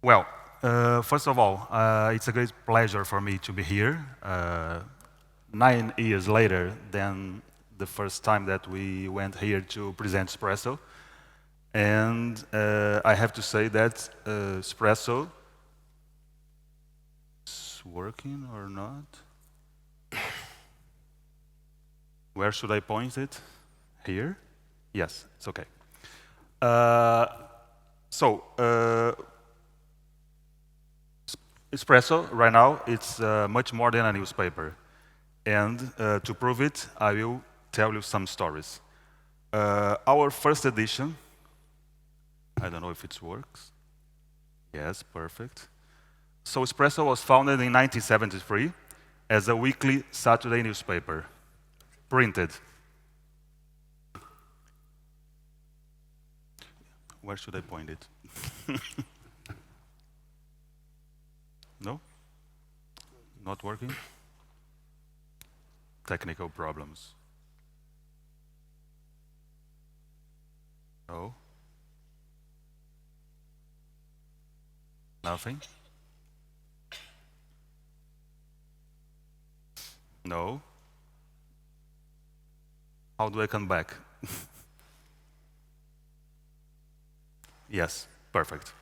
Well, first of all, it's a great pleasure for me to be here. 9 years later than the first time that we went here to present Espresso. And I have to say that Espresso is working or not? Where should I point it? Here? Yes, it's okay. Espresso, right now, it's much more than a newspaper. And to prove it, I will tell you some stories. Our first edition, I don't know if it works. Yes, perfect. So Espresso was founded in 1973 as a weekly Saturday newspaper, printed. Where should I point it? No? Not working? Technical problems. No? Nothing? No? How do I come back? Yes, perfect.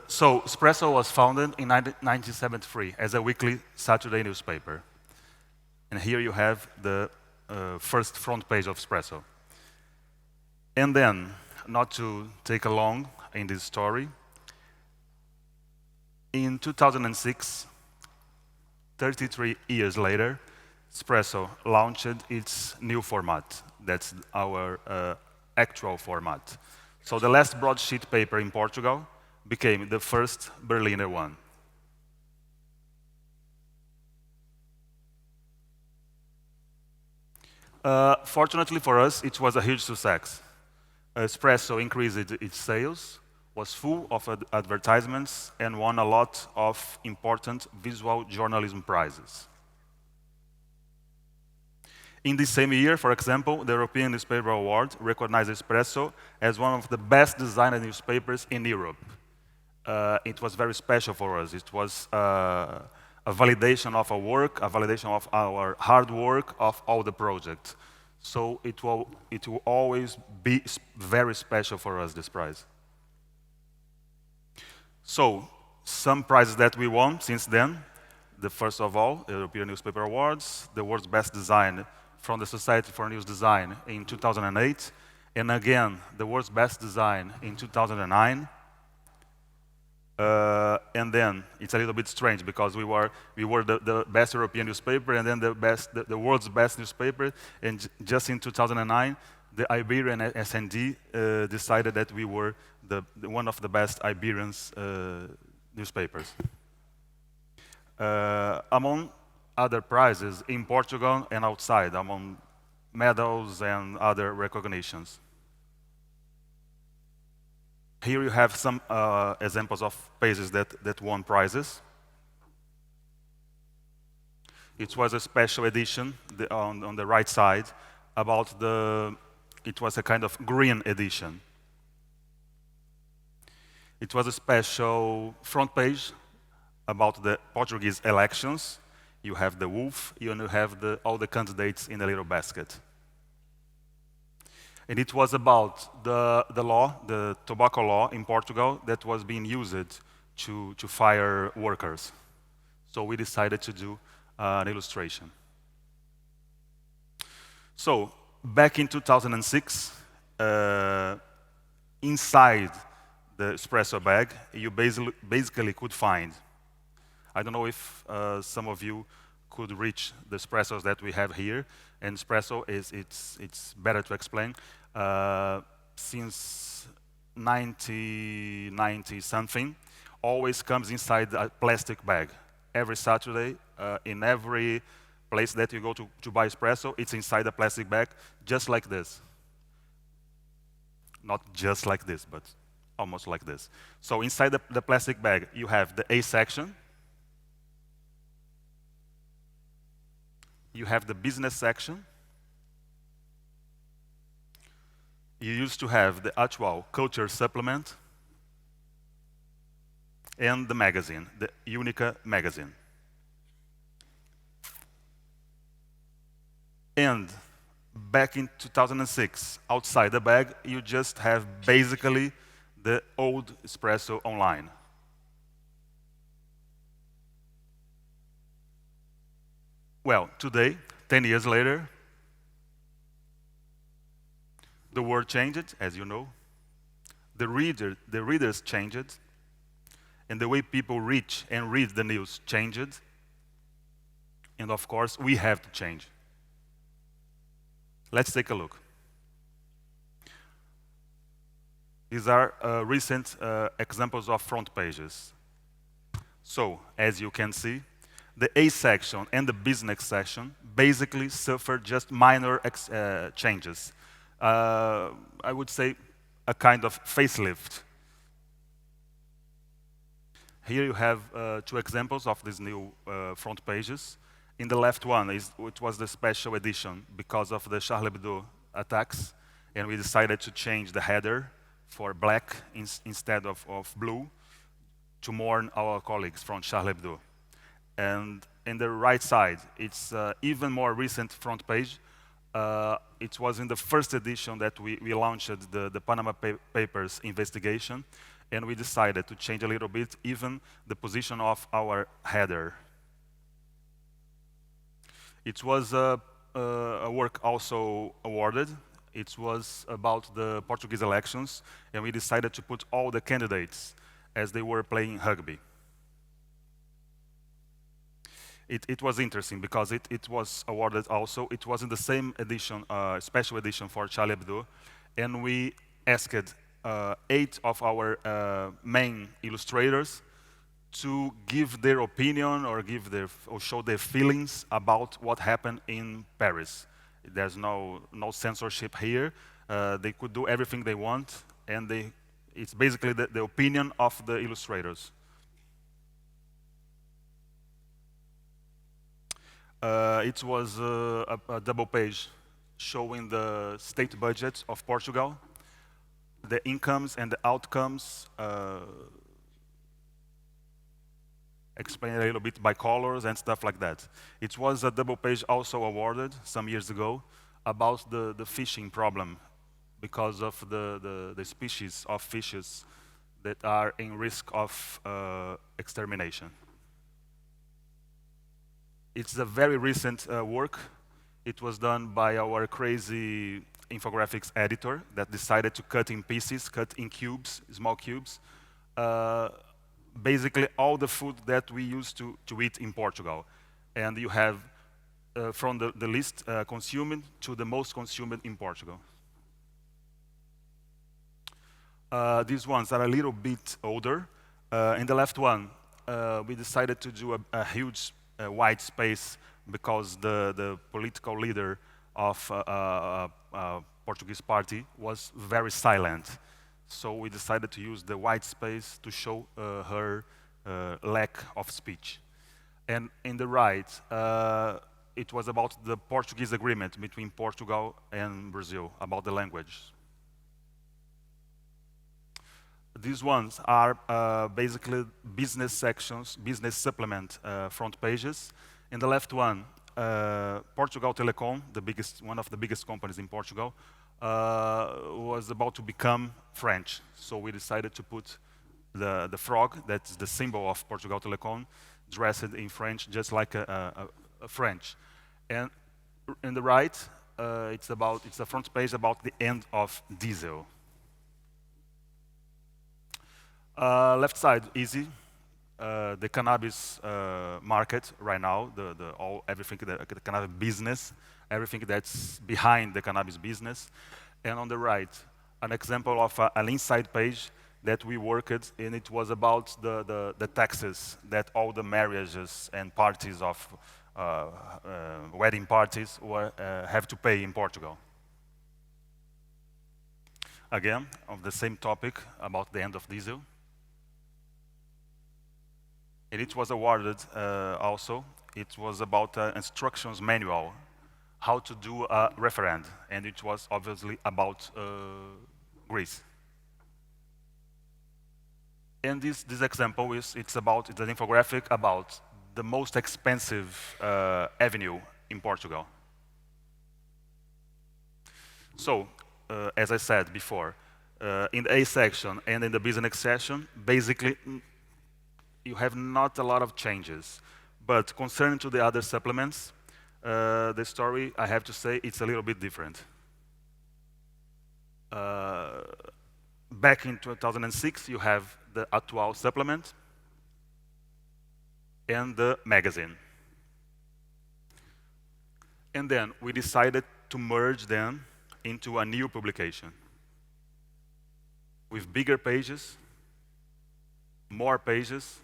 So Espresso was founded in 1973 as a weekly Saturday newspaper. And here you have the first front page of Espresso. And then, not to take long in this story, in 2006, 33 years later, Espresso launched its new format. That's our actual format. So the last broadsheet paper in Portugal became the first Berliner one. Fortunately for us, it was a huge success. Espresso increased its sales, was full of advertisements, and won a lot of important visual journalism prizes. In this same year, for example, the European Newspaper Award recognized Espresso as one of the best designed newspapers in Europe. It was very special for us. It was a validation of our work, a validation of our hard work of all the projects. So it will always be very special for us, this prize. So some prizes that we won since then. The first of all, the European Newspaper Awards, the world's best design from the Society for News Design in 2008, and again, the world's best design in 2009. And then it's a little bit strange because we were the best European newspaper and then the world's best newspaper. And just in 2009, the Iberian SND decided that we were one of the best Iberian newspapers. Among other prizes in Portugal and outside, among medals and other recognitions. Here you have some examples of pages that won prizes. It was a special edition on the right side about it was a kind of green edition. It was a special front page about the Portuguese elections. You have the wolf, and you have all the candidates in a little basket. And it was about the law, the tobacco law in Portugal that was being used to fire workers. So we decided to do an illustration. So back in 2006, inside the espresso bag, you basically could find, I don't know if some of you could reach the espressos that we have here. And espresso it's better to explain. Since 1990 something, always comes inside a plastic bag. Every Saturday, in every place that you go to buy espresso, it's inside a plastic bag, just like this. Not just like this, but almost like this. So inside the plastic bag, you have the A section, you have the business section, you used to have the actual culture supplement, and the magazine, the Unica magazine. And back in 2006, outside the bag, you just have basically the old Expresso online. Well, today, 10 years later, the world changed, as you know. The readers changed, and the way people reach and read the news changed. And of course, we have to change. Let's take a look. These are recent examples of front pages. So, as you can see, the A section and the business section basically suffered just minor changes. I would say a kind of facelift. Here you have two examples of these new front pages. In the left one, it was the special edition because of the Charlie Hebdo attacks, and we decided to change the header for black instead of blue to mourn our colleagues from Charlie Hebdo. And in the right side, it's even more recent front page. It was in the first edition that we launched the Panama Papers investigation, and we decided to change a little bit even the position of our header. It was a work also awarded. It was about the Portuguese elections, and we decided to put all the candidates as they were playing rugby. It was interesting because it was awarded also. It was in the same edition, special edition for Charlie Hebdo, and we asked 8 of our main illustrators to give their opinion or show their feelings about what happened in Paris. There's no censorship here. They could do everything they want, and it's basically the opinion of the illustrators. It was a double page showing the state budget of Portugal, the incomes and the outcomes, explained a little bit by colors and stuff like that. It was a double page also awarded some years ago about the fishing problem because of the species of fishes that are in risk of extermination. It's a very recent work. It was done by our crazy infographics editor that decided to cut in pieces, cut in cubes, small cubes, basically all the food that we used to eat in Portugal. And you have from the least consumed to the most consumed in Portugal. These ones are a little bit older. In the left one, we decided to do a huge white space because the political leader of Portuguese party was very silent. So we decided to use the white space to show her lack of speech. And in the right, it was about the Portuguese agreement between Portugal and Brazil about the language. These ones are basically business sections, business supplement front pages. In the left one, Portugal Telecom, one of the biggest companies in Portugal, was about to become French. So we decided to put the frog, that's the symbol of Portugal Telecom, dressed in French, just like a French. And in the right, it's a front page about the end of diesel. Left side, easy. The cannabis market right now, everything, the cannabis business, everything that's behind the cannabis business. And on the right, an example of an inside page that we worked, and it was about the taxes that all the marriages and parties of wedding parties have to pay in Portugal. again, of the same topic about the end of diesel. And it was awarded also. It was about instructions manual, how to do a referend, and it was obviously about Greece. And this example it's an infographic about the most expensive avenue in Portugal. So, as I said before, in the A section and in the business section, basically you have not a lot of changes. But concerning to the other supplements, the story, I have to say, it's a little bit different. Back in 2006, you have the Atual supplement and the magazine. And then we decided to merge them into a new publication with bigger pages, more pages,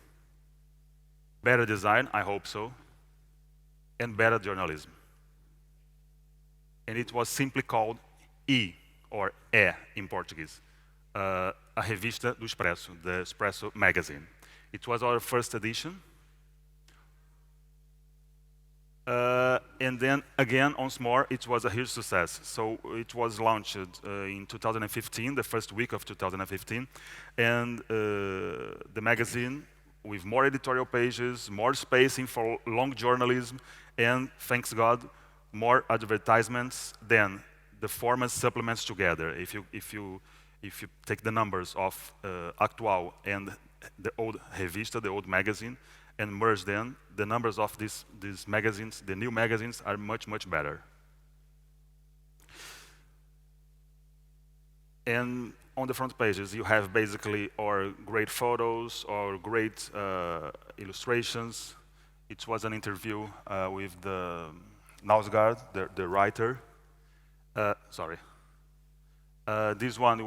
better design, I hope so, and better journalism. And it was simply called E, or E in Portuguese, a revista do Expresso, the Expresso magazine. It was our first edition. And then again, once more, it was a huge success. So it was launched in 2015, the first week of 2015, and the magazine with more editorial pages, more spacing for long journalism, and thanks God, more advertisements than the former supplements together. If you take the numbers of Actual and the old revista, the old magazine, and merge them, the numbers of these magazines, the new magazines, are much, much better. And on the front pages, you have basically our great photos or great illustrations. It was an interview with the Nausgaard, the writer. Sorry. This one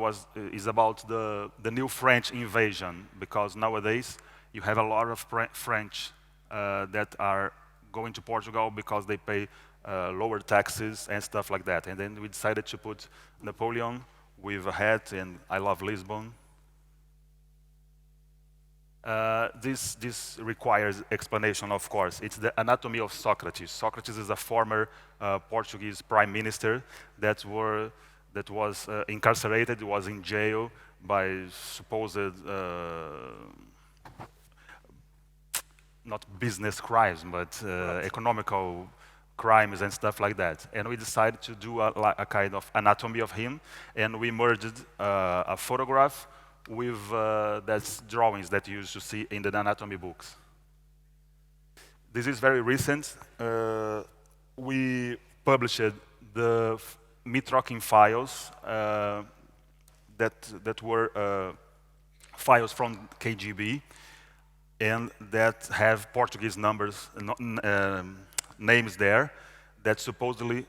is about the new French invasion, because nowadays you have a lot of French that are going to Portugal because they pay lower taxes and stuff like that. And then we decided to put Napoleon with a hat and I love Lisbon. This requires explanation, of course. It's the anatomy of Socrates. Socrates is a former Portuguese prime minister that was incarcerated, was in jail by supposed not business crimes, but economical crimes and stuff like that. And we decided to do a kind of anatomy of him, and we merged a photograph with that's drawings that you used to see in the anatomy books. This is very recent. We published the meat-rocking files that were files from KGB, and that have Portuguese numbers, names there, that supposedly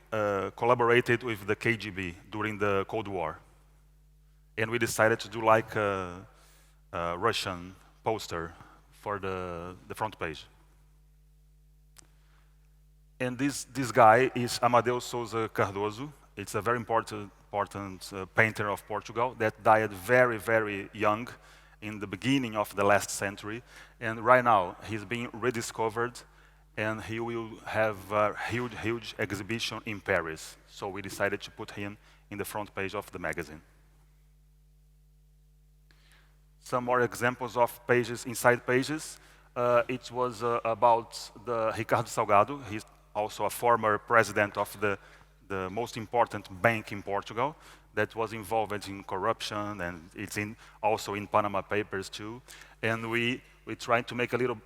collaborated with the KGB during the Cold War. And we decided to do like a Russian poster for the front page. And this guy is Amadeu Sousa Cardoso. It's a very important painter of Portugal that died very, very young in the beginning of the last century. And right now, he's being rediscovered, and he will have a huge, huge exhibition in Paris. So we decided to put him in the front page of the magazine. Some more examples of pages, inside pages. It was about the Ricardo Salgado. He's also a former president of the most important bank in Portugal that was involved in corruption, and it's also in Panama Papers too. And we tried to make a little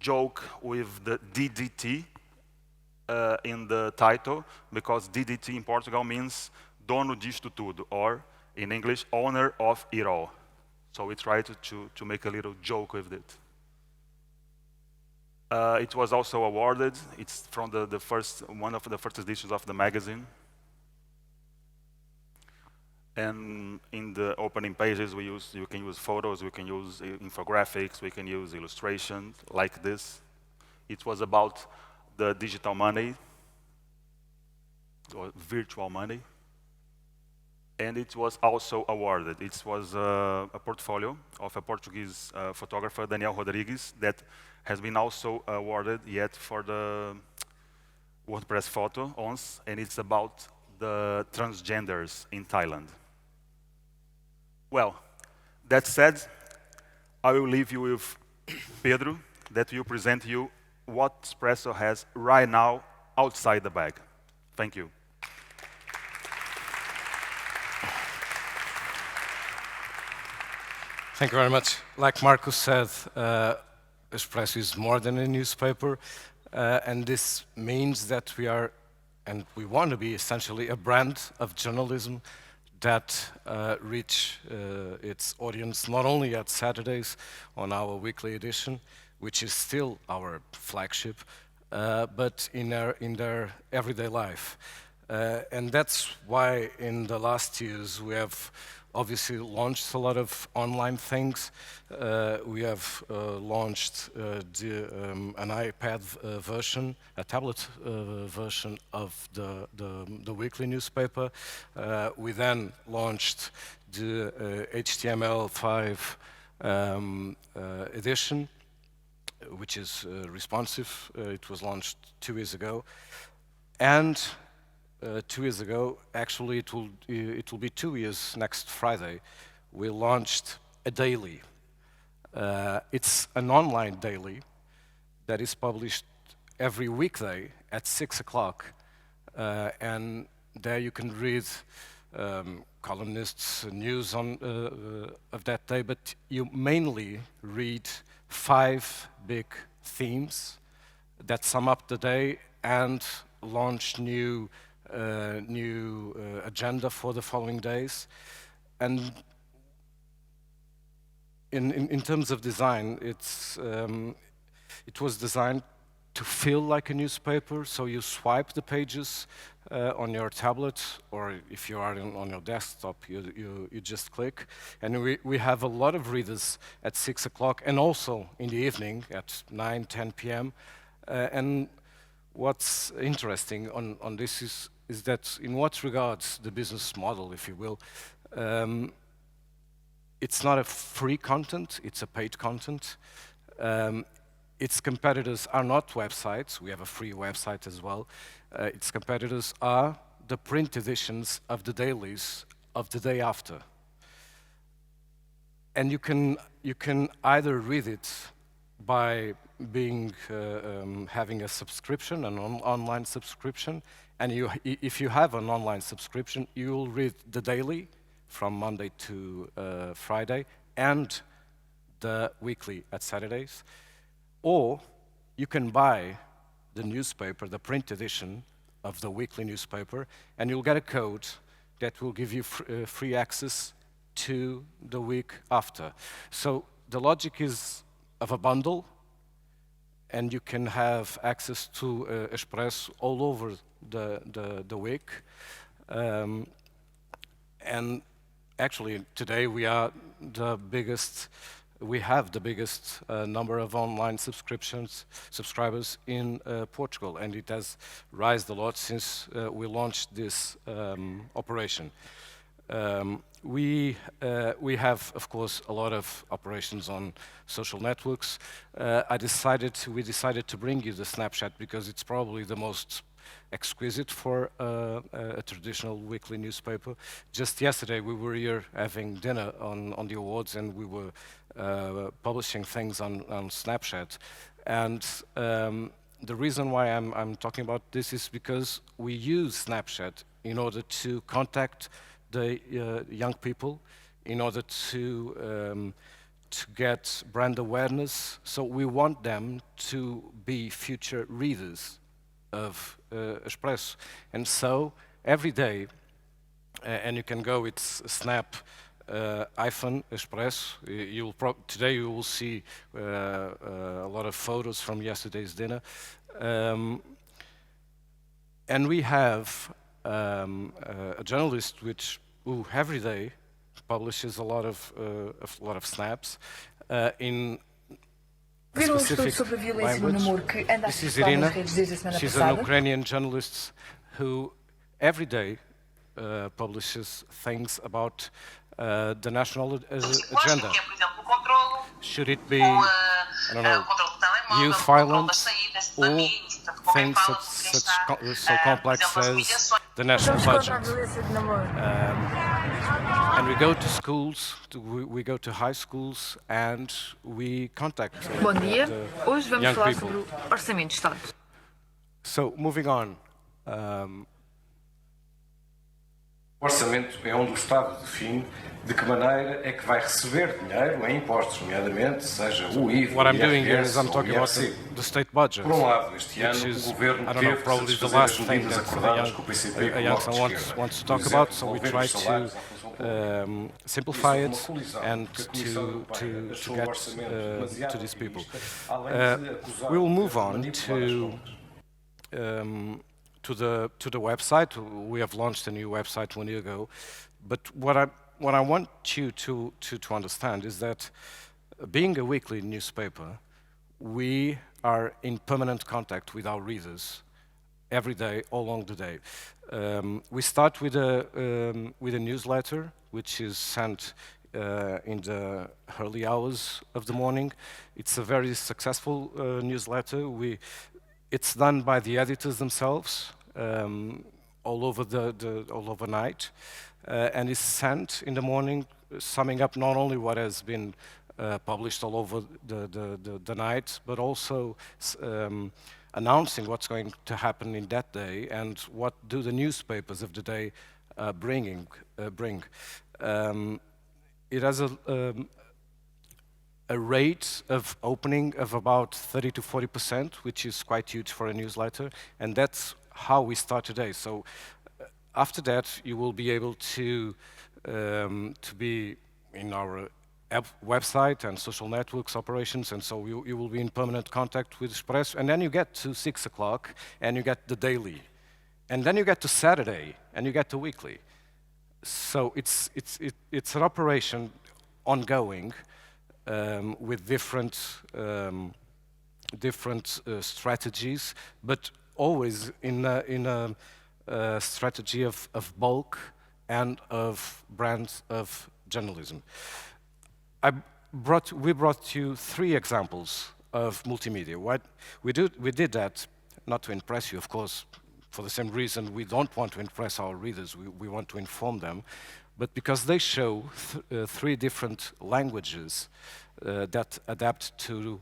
joke with the DDT in the title, because DDT in Portugal means dono disto tudo, or in English, owner of it all. So we tried to make a little joke with it. It was also awarded. It's from one of the first editions of the magazine. And in the opening pages, you can use photos, we can use infographics, we can use illustrations like this. It was about the digital money, or virtual money. and it was also awarded. It was a portfolio of a Portuguese photographer, Daniel Rodrigues, that has been also awarded yet for the WordPress photo ONS, and it's about the transgenders in Thailand. Well, that said, I will leave you with Pedro, that will present you what Expresso has right now outside the bag. Thank you. Thank you very much. Like Marco said, Expresso is more than a newspaper, and this means that we are, and we want to be essentially a brand of journalism that reach its audience not only at Saturdays on our weekly edition, which is still our flagship, but in their everyday life. And that's why in the last years we have obviously launched a lot of online things. We have launched an iPad version, a tablet version of the weekly newspaper. We then launched the HTML5 edition, which is responsive. It was launched 2 years ago. And 2 years ago, actually it will be 2 years next Friday, we launched a daily. It's an online daily that is published every weekday at 6 o'clock. And there you can read columnists' news of that day, but you mainly read 5 big themes that sum up the day and launch new agenda for the following days. And in terms of design, it was designed to feel like a newspaper, so you swipe the pages on your tablet, or if you are on your desktop, you just click. And we have a lot of readers at 6 o'clock, and also in the evening at 9, 10 p.m. And what's interesting on this is that in what regards the business model, if you will, it's not a free content, it's a paid content. Its competitors are not websites. We have a free website as well. Its competitors are the print editions of the dailies of the day after. And you can either read it by having a subscription, an online subscription, and if you have an online subscription, you will read the daily from Monday to Friday and the weekly at Saturdays. Or you can buy the newspaper, the print edition of the weekly newspaper, and you'll get a code that will give you free access to the week after. So the logic is of a bundle, and you can have access to Expresso all over the week. And actually, today we have the biggest number of online subscribers in Portugal, and it has risen a lot since we launched this operation. We have, of course, a lot of operations on social networks. We decided to bring you the Snapchat because it's probably the most exquisite for a traditional weekly newspaper. Just yesterday, we were here having dinner on the awards, and we were publishing things on Snapchat. And the reason why I'm talking about this is because we use Snapchat in order to contact the young people, in order to get brand awareness. So we want them to be future readers of Expresso. And so every day, and you can go, it's Snap iPhone Expresso. Today you will see a lot of photos from yesterday's dinner. And we have a journalist who every day publishes a lot of snaps in specific language. This is Irina. She's an Ukrainian journalist who every day publishes things about the national agenda. Should it be, I don't know, youth violence or things so complex as the national budget? And we go to schools, we go to high schools, and we contact Bom dia. Hoje vamos young falar people. sobre o Orçamento de Estado. So, moving on. O orçamento é onde o Estado define de que maneira é que vai receber dinheiro em impostos, nomeadamente, seja o IVA, What I'm o doing here is IRS I'm ou o talking about IRC. the state budget. Por um lado, este ano which o is, Governo I don't know, teve que probably the satisfazer last as thing medidas that acordadas com o PCP e com a o youngster Bloco de Esquerda. wants to Por talk exemplo, about, so we devolver try os salários à função pública. simplify Isso it foi uma colisão, and porque a Comissão Europeia achou o get orçamento demasiado to these people. otimista, além de acusar We will de move on manipular as contas. to the website. We have launched a new website 1 year ago, but what I want you to understand is that being a weekly newspaper, we are in permanent contact with our readers every day, all along the day. We start with a newsletter, which is sent in the early hours of the morning. It's a very successful newsletter. It's done by the editors themselves, all over night, and is sent in the morning, summing up not only what has been published all over the night, but also announcing what's going to happen in that day and what do the newspapers of the day bring. It has a rate of opening of about 30 to 40%, which is quite huge for a newsletter, and that's how we start today. So after that, you will be able to be in our website and social networks operations, and so you will be in permanent contact with Expresso, and then you get to 6 o'clock, and you get the daily, and then you get to Saturday, and you get to weekly. So it's an operation ongoing with different strategies, but always in a strategy of bulk and of brands of journalism. We brought you 3 examples of multimedia. We did that not to impress you, of course, for the same reason we don't want to impress our readers, we want to inform them, but because they show 3 different languages that adapt to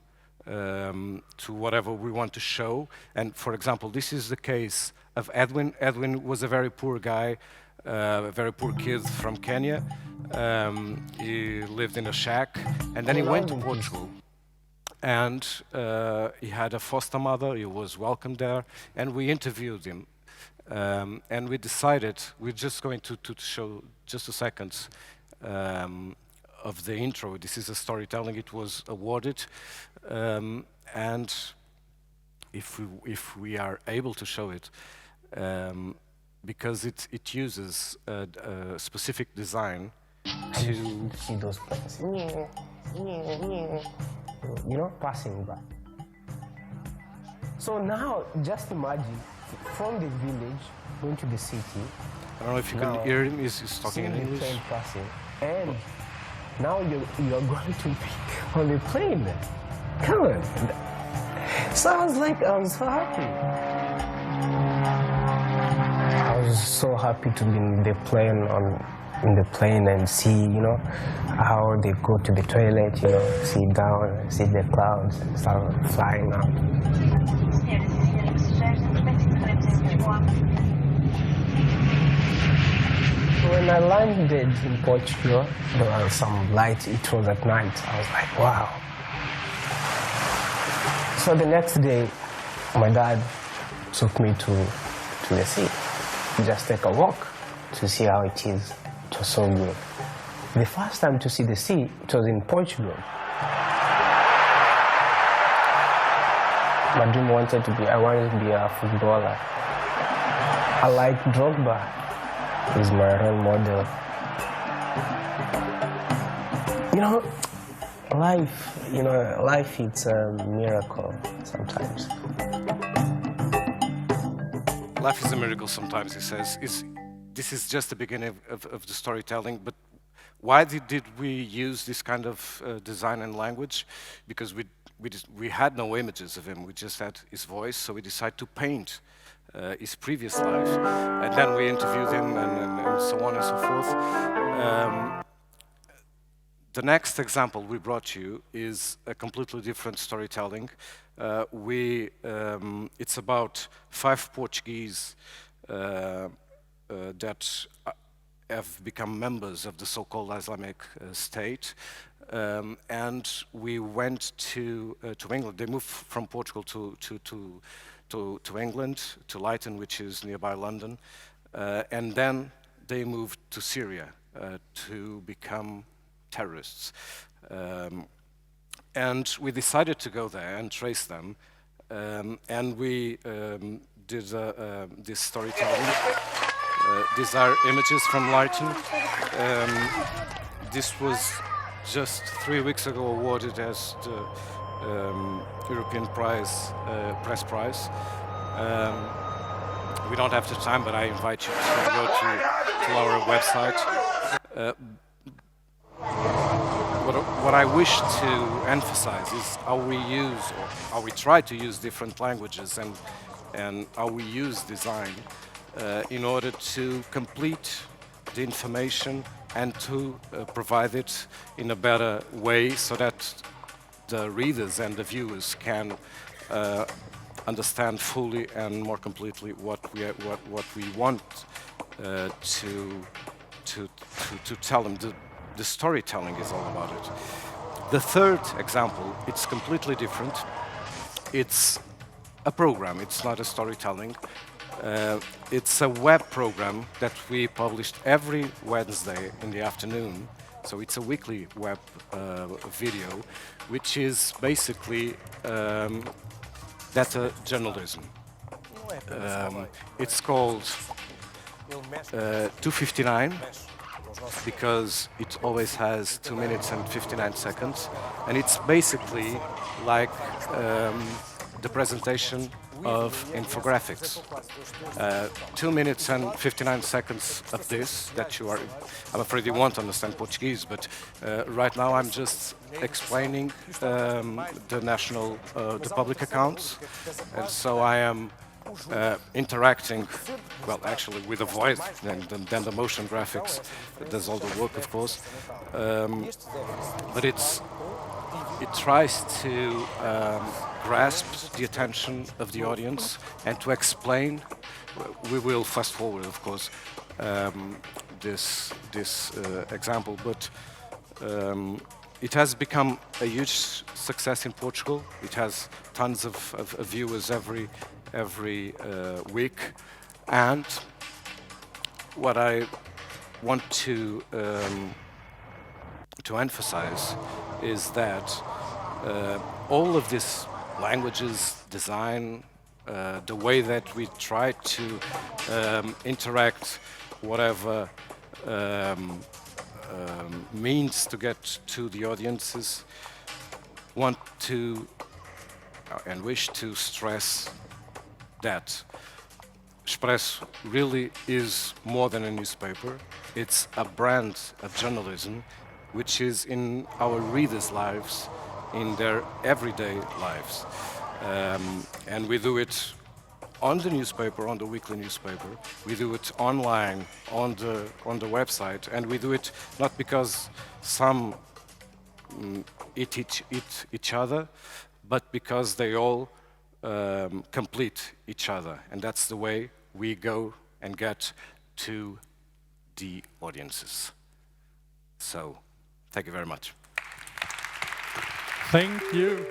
whatever we want to show. And for example, this is the case of Edwin. Edwin was a very poor guy, a very poor kid from Kenya. He lived in a shack, and then he went to Portugal. And he had a foster mother, he was welcomed there, and we interviewed him. And we decided, we're just going to show just a second of the intro. This is a storytelling, it was awarded. And if we are able to show it, because it uses a specific design to see those planes, you know, passing by. So now, just imagine from the village going to the city. I don't know if you can hear him. He's talking in English. Train passing, and now you're going to be on the plane. Come on. So I was so happy. I was so happy to be in the plane and see, you know, how they go to the toilet, you know, sit down, see the clouds and start flying up. When I landed in Portugal, there was some light, it was at night. I was like, wow. So the next day, my dad took me to the sea. Just take a walk to see how it is. It was so good. The first time to see the sea, it was in Portugal. My dream I wanted to be a footballer. I like Drogba. He's my role model. You know, life it's a miracle sometimes. Life is a miracle sometimes, he says. this is just the beginning of the storytelling, but why did we use this kind of design and language? Because we had no images of him, we just had his voice, so we decided to paint his previous life, and then we interviewed him and so on and so forth. The next example we brought you is a completely different storytelling. It's about 5 Portuguese that have become members of the so-called Islamic State, and we went to England. They moved from Portugal to England, to Leighton, which is nearby London, and then they moved to Syria to become terrorists. And we decided to go there and trace them, and we did this storytelling. These are images from Leighton. This was just 3 weeks ago awarded as the European Press Prize. We don't have the time, but I invite you to go to our website. What I wish to emphasize is how we use, or how we try to use different languages and how we use design in order to complete the information and to provide it in a better way so that the readers and the viewers can understand fully and more completely what we want to tell them. The storytelling is all about it. The third example, it's completely different. It's a program, it's not a storytelling. It's a web program that we published every Wednesday in the afternoon. So it's a weekly web video, which is basically data journalism. It's called 259 because it always has 2 minutes and 59 seconds, and it's basically like the presentation of infographics. 2 minutes and 59 seconds of this that you are, I'm afraid you won't understand Portuguese, but right now I'm just explaining the national, the public accounts, and so I am interacting, well, actually with the voice, and then the motion graphics does all the work, of course, but it tries to grasp the attention of the audience and to explain. We will fast forward, of course, this example, but it has become a huge success in Portugal. It has tons of viewers every week, and what I want to emphasize is that all of these languages, design, the way that we try to interact, whatever means to get to the audiences, want to and wish to stress that Expresso really is more than a newspaper. It's a brand of journalism which is in our readers' lives, in their everyday lives. And we do it on the newspaper, on the weekly newspaper. We do it online, on the website, and we do it not because some eat each other, but because they all complete each other. And that's the way we go and get to the audiences. So, thank you very much. Thank you.